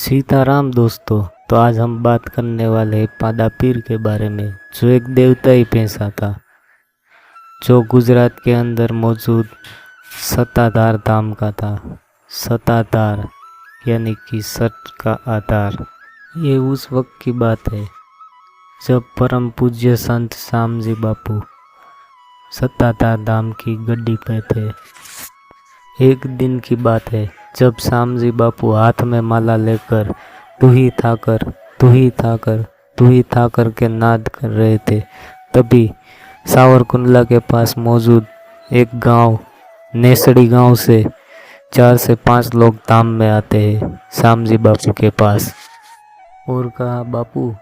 सीताराम दोस्तों। तो आज हम बात करने वाले हैं पादा पीर के बारे में, जो एक देवताई भैंसा था, जो गुजरात के अंदर मौजूद सत्ताधार धाम का था। सत्ताधार यानी कि सत का आधार। ये उस वक्त की बात है जब परम पूज्य संत श्यामजी बापू सत्ताधार धाम की गड्डी पे थे। एक दिन की बात है जब श्यामजी बापू हाथ में माला लेकर तू ही थाकर तू ही थाकर तू ही थाकर के नाद कर रहे थे। तभी सावरकुंडला के पास मौजूद एक गांव नेसड़ी गांव से 4 से 5 लोग धाम में आते हैं श्यामजी बापू के पास और कहा, बापू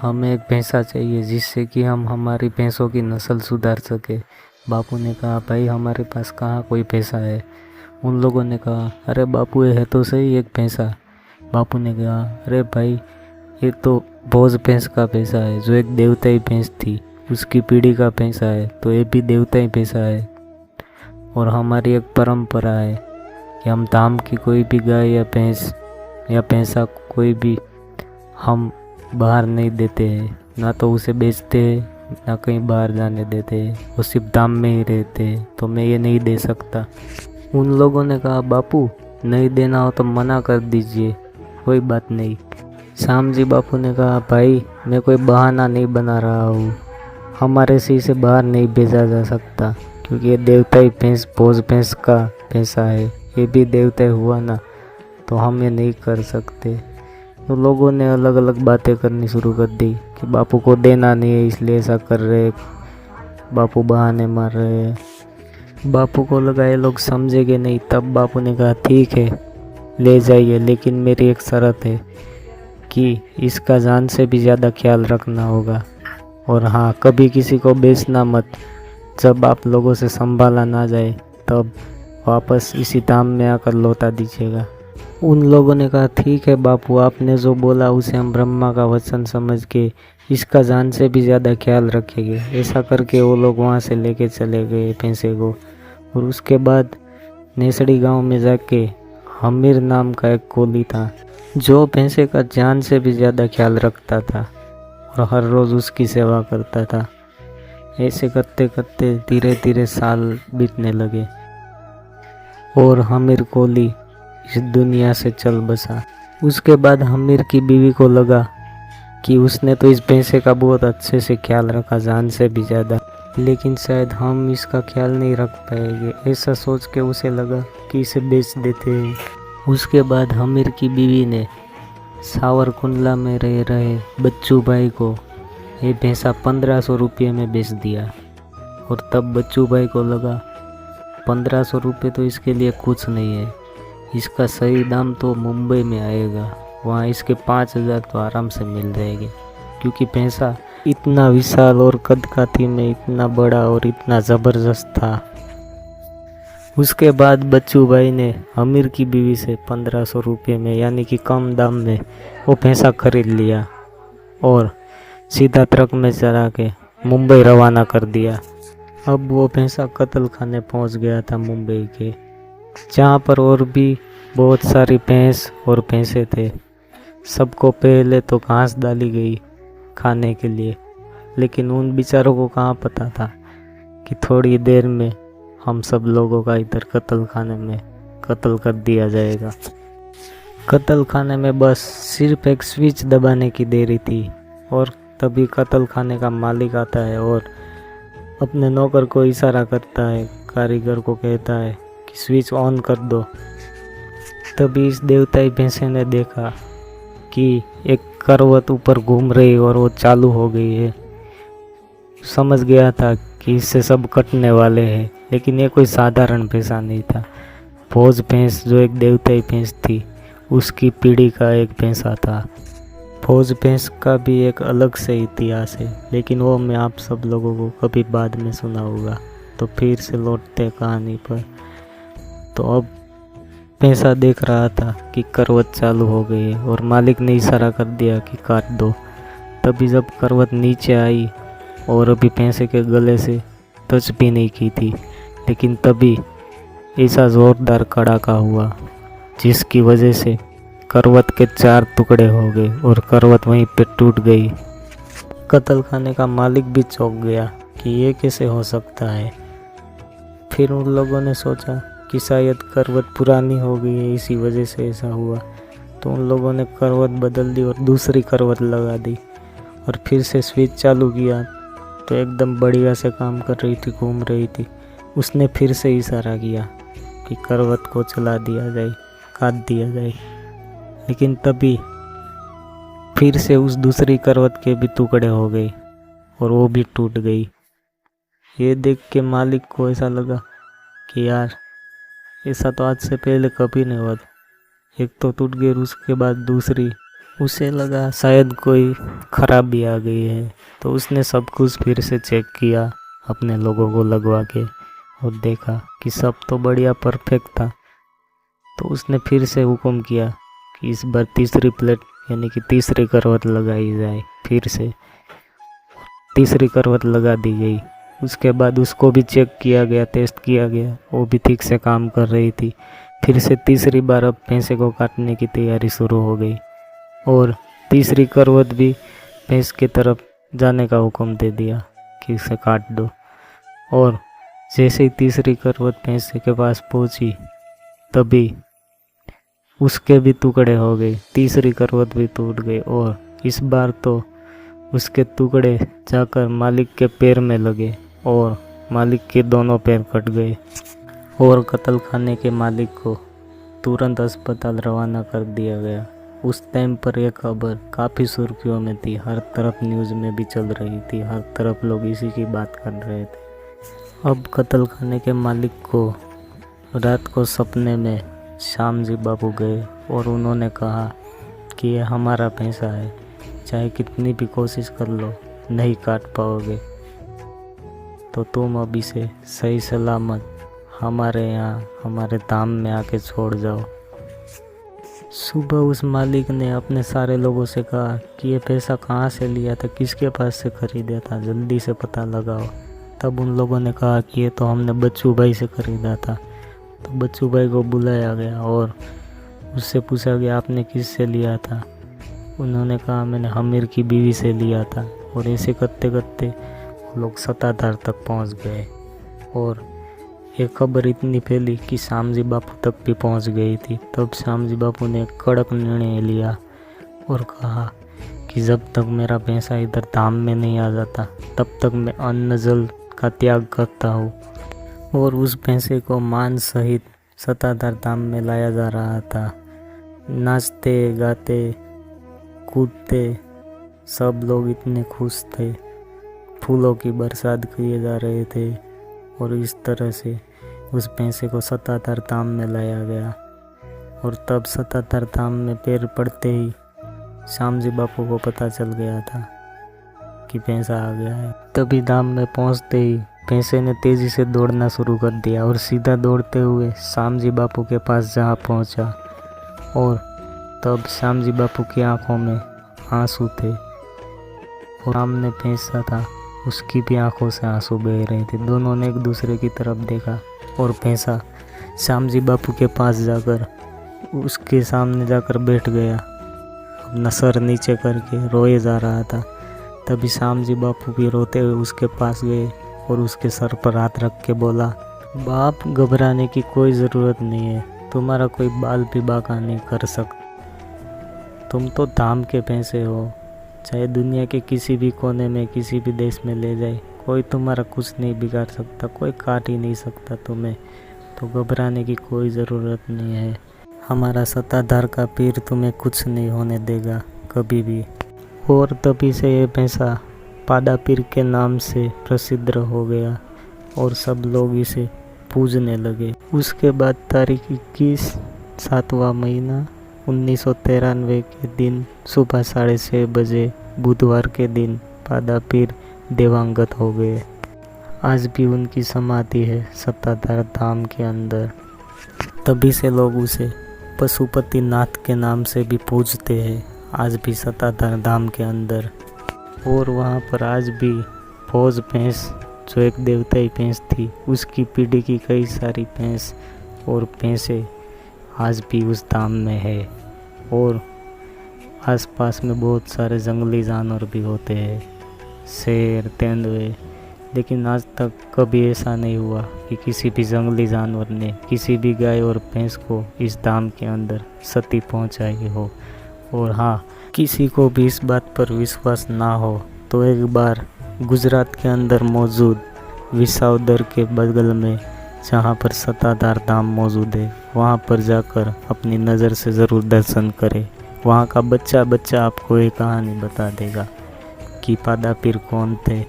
हमें एक भैंसा चाहिए जिससे कि हम हमारी भैंसों की नस्ल सुधार सके। बापू ने कहा, भाई हमारे पास कहाँ कोई भैंसा है। उन लोगों ने कहा, अरे बापू ये है तो सही एक भैंसा। बापू ने कहा, अरे भाई ये तो भोज भैंस का भैंसा है, जो एक देवताई भैंस थी उसकी पीढ़ी का भैंसा है, तो ये भी देवताई भैंसा है। और हमारी एक परंपरा है कि हम धाम की कोई भी गाय या भैंस या भैंसा कोई भी हम बाहर नहीं देते हैं, ना तो उसे बेचते हैं ना कहीं बाहर जाने देते हैं, वो सिर्फ धाम में ही रहते हैं, तो मैं ये नहीं दे सकता। उन लोगों ने कहा, बापू नहीं देना हो तो मना कर दीजिए, कोई बात नहीं। श्यामजी बापू ने कहा, भाई मैं कोई बहाना नहीं बना रहा हूँ, हमारे से इसे बाहर नहीं भेजा जा सकता क्योंकि ये देवताई भैंस भोज भैंस का भैंसा है, ये भी देवता हुआ ना, तो हम ये नहीं कर सकते। तो लोगों ने अलग अलग बातें करनी शुरू कर दी कि बापू को देना नहीं है इसलिए ऐसा कर रहे, बापू बहाने मार रहे हैं। बापू को लगा ये लोग समझेंगे नहीं, तब बापू ने कहा, ठीक है ले जाइए, लेकिन मेरी एक शर्त है कि इसका जान से भी ज़्यादा ख्याल रखना होगा, और हाँ कभी किसी को बेचना मत, जब आप लोगों से संभाला ना जाए तब वापस इसी धाम में आकर लौटा दीजिएगा। उन लोगों ने कहा, ठीक है बापू आपने जो बोला उसे हम ब्रह्मा का वचन समझ के इसका जान से भी ज़्यादा ख्याल रखेंगे। ऐसा करके वो लोग वहाँ से लेके चले गए भैंसे को। और उसके बाद नेसड़ी गांव में जाके हमीर नाम का एक कोली था जो भैंसे का जान से भी ज़्यादा ख्याल रखता था और हर रोज़ उसकी सेवा करता था। ऐसे करते करते धीरे धीरे साल बीतने लगे और हमीर कोली इस दुनिया से चल बसा। उसके बाद हमीर की बीवी को लगा कि उसने तो इस भैंसे का बहुत अच्छे से ख्याल रखा, जान से भी ज़्यादा, लेकिन शायद हम इसका ख्याल नहीं रख पाएंगे। ऐसा सोच के उसे लगा कि इसे बेच देते हैं। उसके बाद हमीर की बीवी ने सावरकुंडला में रह रहे बच्चू भाई को ये भैंसा 1500 रुपये में बेच दिया। और तब बच्चू भाई को लगा 1500 रुपये तो इसके लिए कुछ नहीं है, इसका सही दाम तो मुंबई में आएगा, वहाँ इसके 5000 तो आराम से मिल जाएंगे, क्योंकि भैंसा इतना विशाल और कदकाठी में इतना बड़ा और इतना ज़बरदस्त था। उसके बाद बच्चू भाई ने अमीर की बीवी से 1500 रुपये में यानी कि कम दाम में वो भैंसा खरीद लिया और सीधा ट्रक में चढ़ा के मुंबई रवाना कर दिया। अब वो भैंसा कत्ल खाने पहुंच गया था मुंबई के, जहाँ पर और भी बहुत सारी भैंस और भैंसे थे। सबको पहले तो घास डाली गई खाने के लिए, लेकिन उन बेचारों को कहाँ पता था कि थोड़ी देर में हम सब लोगों का इधर कत्ल खाने में कत्ल कर दिया जाएगा। कत्ल खाने में बस सिर्फ एक स्विच दबाने की देरी थी और तभी कत्ल खाने का मालिक आता है और अपने नौकर को इशारा करता है, कारीगर को कहता है कि स्विच ऑन कर दो। तभी इस देवताई भैंसे ने देखा कि एक करवट ऊपर घूम रही और वो चालू हो गई है। समझ गया था कि इससे सब कटने वाले हैं, लेकिन ये कोई साधारण भैंसा नहीं था। भोज भैंस जो एक देवताई भैंस थी उसकी पीढ़ी का एक भैंसा था। भोज भैंस का भी एक अलग से इतिहास है, लेकिन वो मैं आप सब लोगों को कभी बाद में सुनाऊंगा। तो फिर से लौटते कहानी पर। तो अब भैंसा देख रहा था कि करवट चालू हो गई है और मालिक ने इशारा कर दिया कि काट दो। तभी जब करवट नीचे आई और अभी भैंसे के गले से टच भी नहीं की थी, लेकिन तभी ऐसा ज़ोरदार कड़ाका हुआ जिसकी वजह से करवत के 4 टुकड़े हो गए और करवत वहीं पे टूट गई। कत्ल खाने का मालिक भी चौंक गया कि ये कैसे हो सकता है। फिर उन लोगों ने सोचा कि शायद करवत पुरानी हो गई है, इसी वजह से ऐसा हुआ। तो उन लोगों ने करवत बदल दी और दूसरी करवत लगा दी और फिर से स्विच चालू किया तो एकदम बढ़िया से काम कर रही थी, घूम रही थी। उसने फिर से इशारा किया कि करवत को चला दिया जाए, काट दिया जाए। लेकिन तभी फिर से उस दूसरी करवत के भी टुकड़े हो गए और वो भी टूट गई। ये देख के मालिक को ऐसा लगा कि यार ऐसा तो आज से पहले कभी नहीं हुआ। एक तो टूट गई, उसके बाद दूसरी। उसे लगा शायद कोई खराबी आ गई है, तो उसने सब कुछ फिर से चेक किया अपने लोगों को लगवा के और देखा कि सब तो बढ़िया परफेक्ट था। तो उसने फिर से हुक्म किया कि इस बार तीसरी प्लेट यानी कि तीसरी करवत लगाई जाए। फिर से तीसरी करवत लगा दी गई। उसके बाद उसको भी चेक किया गया, टेस्ट किया गया, वो भी ठीक से काम कर रही थी। फिर से तीसरी बार अब भैंसे को काटने की तैयारी शुरू हो गई और तीसरी करवत भी भैंस की तरफ जाने का हुक्म दे दिया कि इसे काट दो। और जैसे ही तीसरी करवत भैंसे के पास पहुंची तभी उसके भी टुकड़े हो गए, तीसरी करवत भी टूट गई और इस बार तो उसके टुकड़े जाकर मालिक के पैर में लगे और मालिक के दोनों पैर कट गए और कत्ल खाने के मालिक को तुरंत अस्पताल रवाना कर दिया गया। उस टाइम पर यह खबर काफ़ी सुर्खियों में थी, हर तरफ न्यूज़ में भी चल रही थी, हर तरफ लोग इसी की बात कर रहे थे। अब कत्ल खाने के मालिक को रात को सपने में श्याम जी बाबू गए और उन्होंने कहा कि यह हमारा पैसा है, चाहे कितनी भी कोशिश कर लो नहीं काट पाओगे, तो तुम अभी से सही सलामत हमारे यहाँ हमारे धाम में आके छोड़ जाओ। सुबह उस मालिक ने अपने सारे लोगों से कहा कि ये पैसा कहाँ से लिया था, किसके पास से खरीदा था, जल्दी से पता लगाओ। तब उन लोगों ने कहा कि ये तो हमने बच्चू भाई से खरीदा था। तो बच्चू भाई को बुलाया गया और उससे पूछा गया आपने किससे लिया था। उन्होंने कहा मैंने हमीर की बीवी से लिया था। और ऐसे करते करते लोग सत्ताधार तक पहुंच गए और ये खबर इतनी फैली कि श्याम जी बापू तक भी पहुंच गई थी। तब श्याम जी बापू ने एक कड़क निर्णय लिया और कहा कि जब तक मेरा पैसा इधर धाम में नहीं आ जाता तब तक मैं अन्न जल का त्याग करता हूँ। और उस पैसे को मान सहित सत्ताधार धाम में लाया जा रहा था। नाचते गाते कूदते सब लोग इतने खुश थे, फूलों की बरसात किए जा रहे थे और इस तरह से उस पैसे को सत्ताधार धाम में लाया गया। और तब सत्ताधार धाम में पैर पड़ते ही श्याम जी बापू को पता चल गया था कि पैसा आ गया है। तभी धाम में पहुंचते ही पैसे ने तेजी से दौड़ना शुरू कर दिया और सीधा दौड़ते हुए श्याम जी बापू के पास जहाँ पहुंचा और तब श्याम जी बापू की आंखों में आंसू थे और सामने पैसा था, उसकी भी आंखों से आंसू बह रहे थे। दोनों ने एक दूसरे की तरफ देखा और पैसा श्याम जी बापू के पास जाकर उसके सामने जाकर बैठ गया, अपना सर नीचे करके रोए जा रहा था। तभी श्याम जी बापू भी रोते हुए उसके पास गए और उसके सर पर हाथ रख के बोला, बाप घबराने की कोई ज़रूरत नहीं है, तुम्हारा कोई बाल भी बाका नहीं कर सकता। तुम तो धाम के पैसे हो, चाहे दुनिया के किसी भी कोने में किसी भी देश में ले जाए, कोई तुम्हारा कुछ नहीं बिगाड़ सकता, कोई काट ही नहीं सकता तुम्हें, तो घबराने की कोई ज़रूरत नहीं है। हमारा सत्ताधार का पीर तुम्हें कुछ नहीं होने देगा कभी भी। और तभी से ये पैसा पादा पीर के नाम से प्रसिद्ध हो गया और सब लोग इसे पूजने लगे। उसके बाद तारीख 21 7वां महीना 1993 के दिन सुबह 6:30 बजे बुधवार के दिन पादा पीर देवांगत हो गए। आज भी उनकी समाधि है सत्ताधार धाम के अंदर। तभी से लोग उसे पशुपति नाथ के नाम से भी पूजते हैं आज भी सत्ताधार धाम के अंदर। और वहाँ पर आज भी भोज भैंस जो एक देवताई भैंस थी, उसकी पीढ़ी की कई सारी भैंस और भैंसे आज भी उस धाम में है। और आसपास में बहुत सारे जंगली जानवर भी होते हैं, शेर, तेंदुए। लेकिन आज तक कभी ऐसा नहीं हुआ कि किसी भी जंगली जानवर ने किसी भी गाय और भैंस को इस धाम के अंदर क्षति पहुंचाई हो। और हाँ, किसी को भी इस बात पर विश्वास ना हो तो एक बार गुजरात के अंदर मौजूद विसावदर के बगल में जहाँ पर सत्ताधार धाम मौजूद है, वहाँ पर जाकर अपनी नज़र से ज़रूर दर्शन करें। वहाँ का बच्चा बच्चा आपको एक कहानी बता देगा कि पादा पीर कौन थे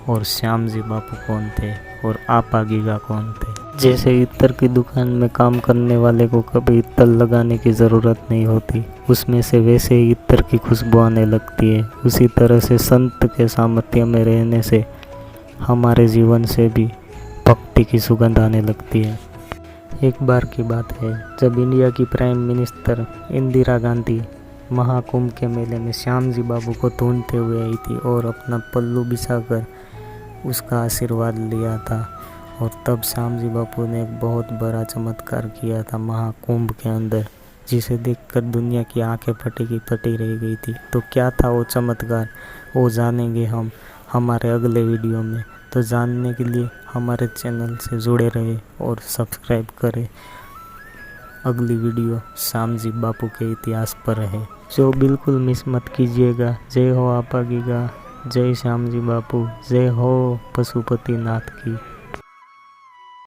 और श्याम जी बापू कौन थे और आपा गीगा कौन थे। जैसे इत्र की दुकान में काम करने वाले को कभी इत्र लगाने की ज़रूरत नहीं होती, उसमें से वैसे ही इत्र की खुशबू आने लगती है। उसी तरह से संत के सामर्थ्य में रहने से हमारे जीवन से भी भक्ति की सुगंध आने लगती है। एक बार की बात है जब इंडिया की प्राइम मिनिस्टर इंदिरा गांधी महाकुंभ के मेले में श्याम जी बाबू को ढूंढते हुए आई थी और अपना पल्लू बिछाकर उसका आशीर्वाद लिया था। और तब श्याम जी बापू ने एक बहुत बड़ा चमत्कार किया था महाकुंभ के अंदर, जिसे देखकर दुनिया की आंखें फटी की फटी रह गई थी। तो क्या था वो चमत्कार, वो जानेंगे हम हमारे अगले वीडियो में। तो जानने के लिए हमारे चैनल से जुड़े रहे और सब्सक्राइब करें। अगली वीडियो श्याम जी बापू के इतिहास पर है, जो बिल्कुल मिस मत कीजिएगा। जय हो आपा गीगा, जय श्याम जी बापू, जय हो पशुपति नाथ की।